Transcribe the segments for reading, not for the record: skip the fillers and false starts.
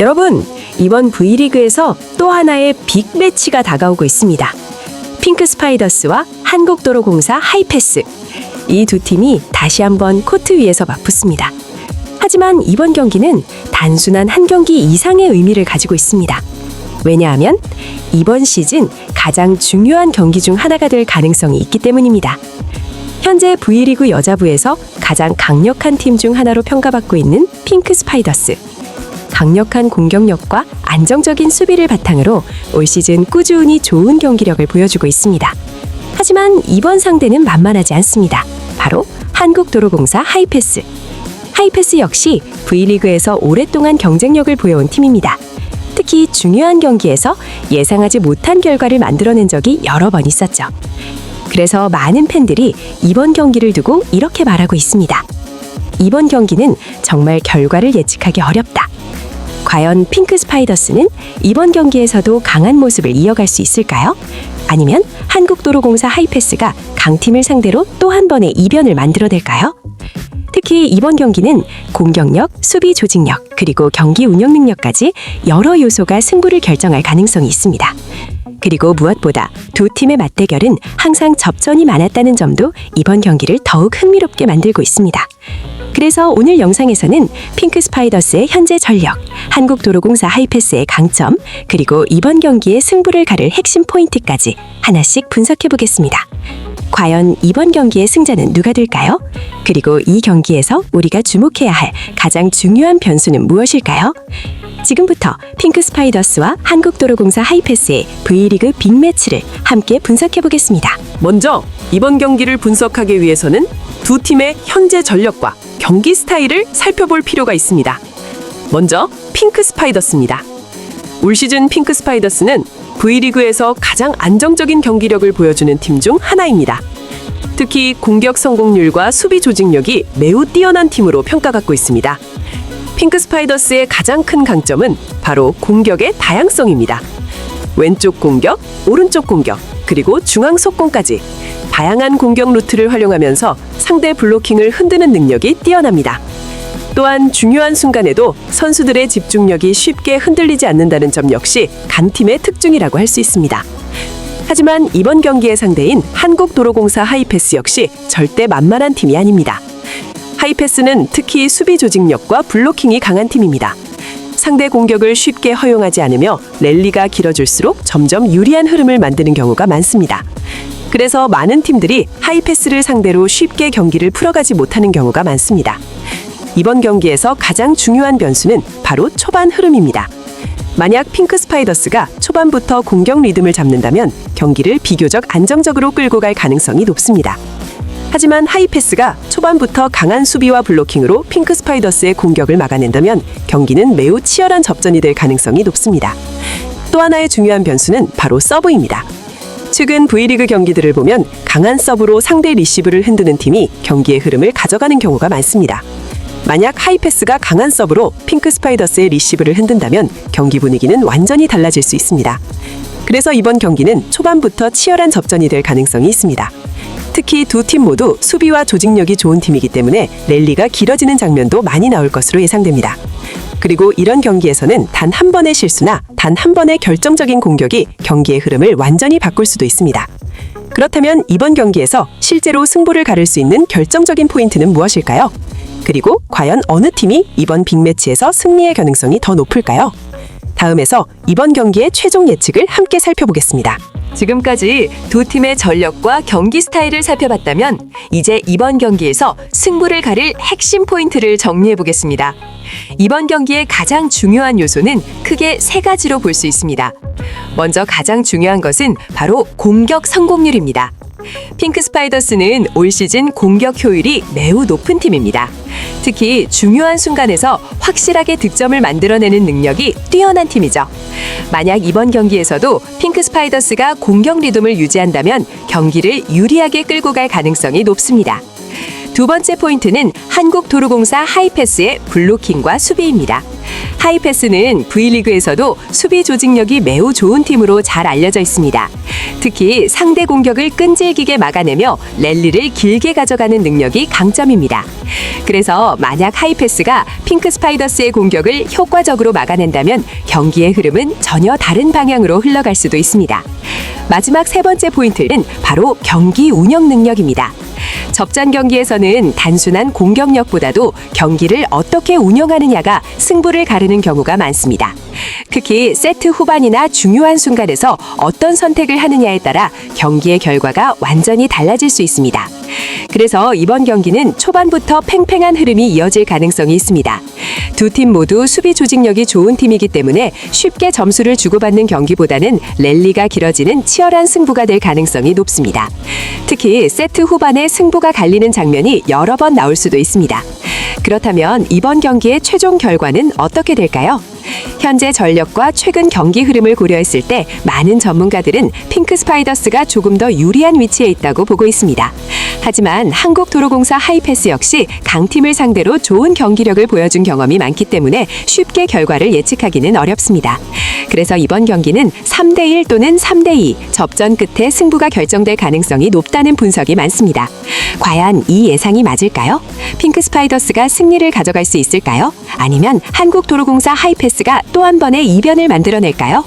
여러분, 이번 V리그에서 또 하나의 빅매치가 다가오고 있습니다. 핑크 스파이더스와 한국도로공사 하이패스. 이 두 팀이 다시 한번 코트 위에서 맞붙습니다. 하지만 이번 경기는 단순한 한 경기 이상의 의미를 가지고 있습니다. 왜냐하면 이번 시즌 가장 중요한 경기 중 하나가 될 가능성이 있기 때문입니다. 현재 V리그 여자부에서 가장 강력한 팀 중 하나로 평가받고 있는 핑크 스파이더스. 강력한 공격력과 안정적인 수비를 바탕으로 올 시즌 꾸준히 좋은 경기력을 보여주고 있습니다. 하지만 이번 상대는 만만하지 않습니다. 바로 한국도로공사 하이패스. 하이패스 역시 V리그에서 오랫동안 경쟁력을 보여온 팀입니다. 특히 중요한 경기에서 예상하지 못한 결과를 만들어낸 적이 여러 번 있었죠. 그래서 많은 팬들이 이번 경기를 두고 이렇게 말하고 있습니다. 이번 경기는 정말 결과를 예측하기 어렵다. 과연 핑크 스파이더스는 이번 경기에서도 강한 모습을 이어갈 수 있을까요? 아니면 한국도로공사 하이패스가 강팀을 상대로 또 한 번의 이변을 만들어낼까요? 특히 이번 경기는 공격력, 수비 조직력, 그리고 경기 운영 능력까지 여러 요소가 승부를 결정할 가능성이 있습니다. 그리고 무엇보다 두 팀의 맞대결은 항상 접전이 많았다는 점도 이번 경기를 더욱 흥미롭게 만들고 있습니다. 그래서 오늘 영상에서는 핑크 스파이더스의 현재 전력, 한국도로공사 하이패스의 강점, 그리고 이번 경기의 승부를 가를 핵심 포인트까지 하나씩 분석해 보겠습니다. 과연 이번 경기의 승자는 누가 될까요? 그리고 이 경기에서 우리가 주목해야 할 가장 중요한 변수는 무엇일까요? 지금부터 핑크 스파이더스와 한국도로공사 하이패스의 V리그 빅매치를 함께 분석해 보겠습니다. 먼저 이번 경기를 분석하기 위해서는 두 팀의 현재 전력과 경기 스타일을 살펴볼 필요가 있습니다. 먼저 핑크 스파이더스입니다. 올 시즌 핑크 스파이더스는 V리그에서 가장 안정적인 경기력을 보여주는 팀 중 하나입니다. 특히 공격 성공률과 수비 조직력이 매우 뛰어난 팀으로 평가받고 있습니다. 핑크 스파이더스의 가장 큰 강점은 바로 공격의 다양성입니다. 왼쪽 공격, 오른쪽 공격, 그리고 중앙 속공까지 다양한 공격 루트를 활용하면서 상대 블로킹을 흔드는 능력이 뛰어납니다. 또한 중요한 순간에도 선수들의 집중력이 쉽게 흔들리지 않는다는 점 역시 강팀의 특징이라고 할 수 있습니다. 하지만 이번 경기의 상대인 한국도로공사 하이패스 역시 절대 만만한 팀이 아닙니다. 하이패스는 특히 수비 조직력과 블로킹이 강한 팀입니다. 상대 공격을 쉽게 허용하지 않으며 랠리가 길어질수록 점점 유리한 흐름을 만드는 경우가 많습니다. 그래서 많은 팀들이 하이패스를 상대로 쉽게 경기를 풀어가지 못하는 경우가 많습니다. 이번 경기에서 가장 중요한 변수는 바로 초반 흐름입니다. 만약 핑크 스파이더스가 초반부터 공격 리듬을 잡는다면 경기를 비교적 안정적으로 끌고 갈 가능성이 높습니다. 하지만 하이패스가 초반부터 강한 수비와 블로킹으로 핑크 스파이더스의 공격을 막아낸다면 경기는 매우 치열한 접전이 될 가능성이 높습니다. 또 하나의 중요한 변수는 바로 서브입니다. 최근 V리그 경기들을 보면 강한 서브로 상대 리시브를 흔드는 팀이 경기의 흐름을 가져가는 경우가 많습니다. 만약 하이패스가 강한 서브로 핑크 스파이더스의 리시브를 흔든다면 경기 분위기는 완전히 달라질 수 있습니다. 그래서 이번 경기는 초반부터 치열한 접전이 될 가능성이 있습니다. 특히 두 팀 모두 수비와 조직력이 좋은 팀이기 때문에 랠리가 길어지는 장면도 많이 나올 것으로 예상됩니다. 그리고 이런 경기에서는 단 한 번의 실수나 단 한 번의 결정적인 공격이 경기의 흐름을 완전히 바꿀 수도 있습니다. 그렇다면 이번 경기에서 실제로 승부를 가를 수 있는 결정적인 포인트는 무엇일까요? 그리고 과연 어느 팀이 이번 빅매치에서 승리의 가능성이 더 높을까요? 다음에서 이번 경기의 최종 예측을 함께 살펴보겠습니다. 지금까지 두 팀의 전력과 경기 스타일을 살펴봤다면 이제 이번 경기에서 승부를 가릴 핵심 포인트를 정리해 보겠습니다. 이번 경기의 가장 중요한 요소는 크게 세 가지로 볼 수 있습니다. 먼저 가장 중요한 것은 바로 공격 성공률입니다. 핑크 스파이더스는 올 시즌 공격 효율이 매우 높은 팀입니다. 특히 중요한 순간에서 확실하게 득점을 만들어내는 능력이 뛰어난 팀이죠. 만약 이번 경기에서도 핑크 스파이더스가 공격 리듬을 유지한다면 경기를 유리하게 끌고 갈 가능성이 높습니다. 두 번째 포인트는 한국도로공사 하이패스의 블로킹과 수비입니다. 하이패스는 V리그에서도 수비 조직력이 매우 좋은 팀으로 잘 알려져 있습니다. 특히 상대 공격을 끈질기게 막아내며 랠리를 길게 가져가는 능력이 강점입니다. 그래서 만약 하이패스가 핑크 스파이더스의 공격을 효과적으로 막아낸다면 경기의 흐름은 전혀 다른 방향으로 흘러갈 수도 있습니다. 마지막 세 번째 포인트는 바로 경기 운영 능력입니다. 접전 경기에서는 단순한 공격력보다도 경기를 어떻게 운영하느냐가 승부를 가르는 경우가 많습니다. 특히 세트 후반이나 중요한 순간에서 어떤 선택을 하느냐에 따라 경기의 결과가 완전히 달라질 수 있습니다. 그래서 이번 경기는 초반부터 팽팽한 흐름이 이어질 가능성이 있습니다. 두 팀 모두 수비 조직력이 좋은 팀이기 때문에 쉽게 점수를 주고받는 경기보다는 랠리가 길어지는 치열한 승부가 될 가능성이 높습니다. 특히 세트 후반에 승부가 갈리는 장면이 여러 번 나올 수도 있습니다. 그렇다면 이번 경기의 최종 결과는 어떻게 될까요? 현재 전력과 최근 경기 흐름을 고려했을 때 많은 전문가들은 핑크 스파이더스가 조금 더 유리한 위치에 있다고 보고 있습니다. 하지만 한국도로공사 하이패스 역시 강팀을 상대로 좋은 경기력을 보여준 경험이 많기 때문에 쉽게 결과를 예측하기는 어렵습니다. 그래서 이번 경기는 3대1 또는 3대2 접전 끝에 승부가 결정될 가능성이 높다는 분석이 많습니다. 과연 이 예상이 맞을까요? 핑크 스파이더스가 승리를 가져갈 수 있을까요? 아니면 한국도로공사 하이패스가 또 한 번의 이변을 만들어낼까요?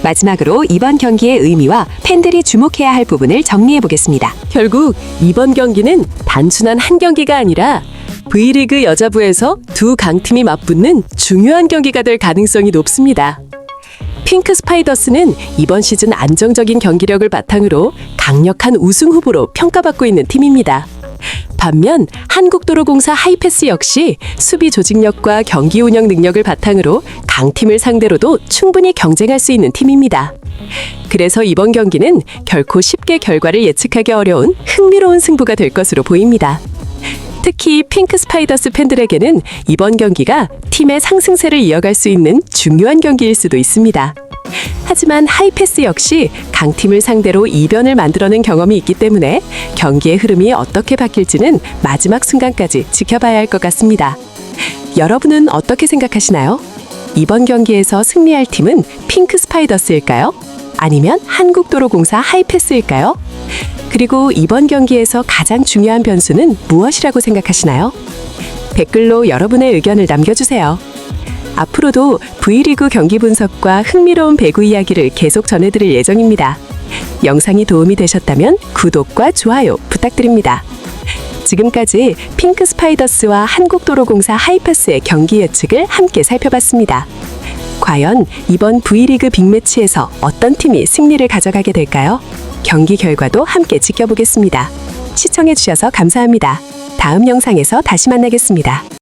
마지막으로 이번 경기의 의미와 팬들이 주목해야 할 부분을 정리해 보겠습니다. 결국 이번 경기는 단순한 한 경기가 아니라 V리그 여자부에서 두 강팀이 맞붙는 중요한 경기가 될 가능성이 높습니다. 핑크 스파이더스는 이번 시즌 안정적인 경기력을 바탕으로 강력한 우승 후보로 평가받고 있는 팀입니다. 반면 한국도로공사 하이패스 역시 수비 조직력과 경기 운영 능력을 바탕으로 강팀을 상대로도 충분히 경쟁할 수 있는 팀입니다. 그래서 이번 경기는 결코 쉽게 결과를 예측하기 어려운 흥미로운 승부가 될 것으로 보입니다. 특히 핑크 스파이더스 팬들에게는 이번 경기가 팀의 상승세를 이어갈 수 있는 중요한 경기일 수도 있습니다. 하지만 하이패스 역시 강팀을 상대로 이변을 만들어낸 경험이 있기 때문에 경기의 흐름이 어떻게 바뀔지는 마지막 순간까지 지켜봐야 할 것 같습니다. 여러분은 어떻게 생각하시나요? 이번 경기에서 승리할 팀은 핑크 스파이더스일까요? 아니면 한국도로공사 하이패스일까요? 그리고 이번 경기에서 가장 중요한 변수는 무엇이라고 생각하시나요? 댓글로 여러분의 의견을 남겨주세요. 앞으로도 V리그 경기 분석과 흥미로운 배구 이야기를 계속 전해드릴 예정입니다. 영상이 도움이 되셨다면 구독과 좋아요 부탁드립니다. 지금까지 핑크 스파이더스와 한국도로공사 하이패스의 경기 예측을 함께 살펴봤습니다. 과연 이번 V리그 빅매치에서 어떤 팀이 승리를 가져가게 될까요? 경기 결과도 함께 지켜보겠습니다. 시청해주셔서 감사합니다. 다음 영상에서 다시 만나겠습니다.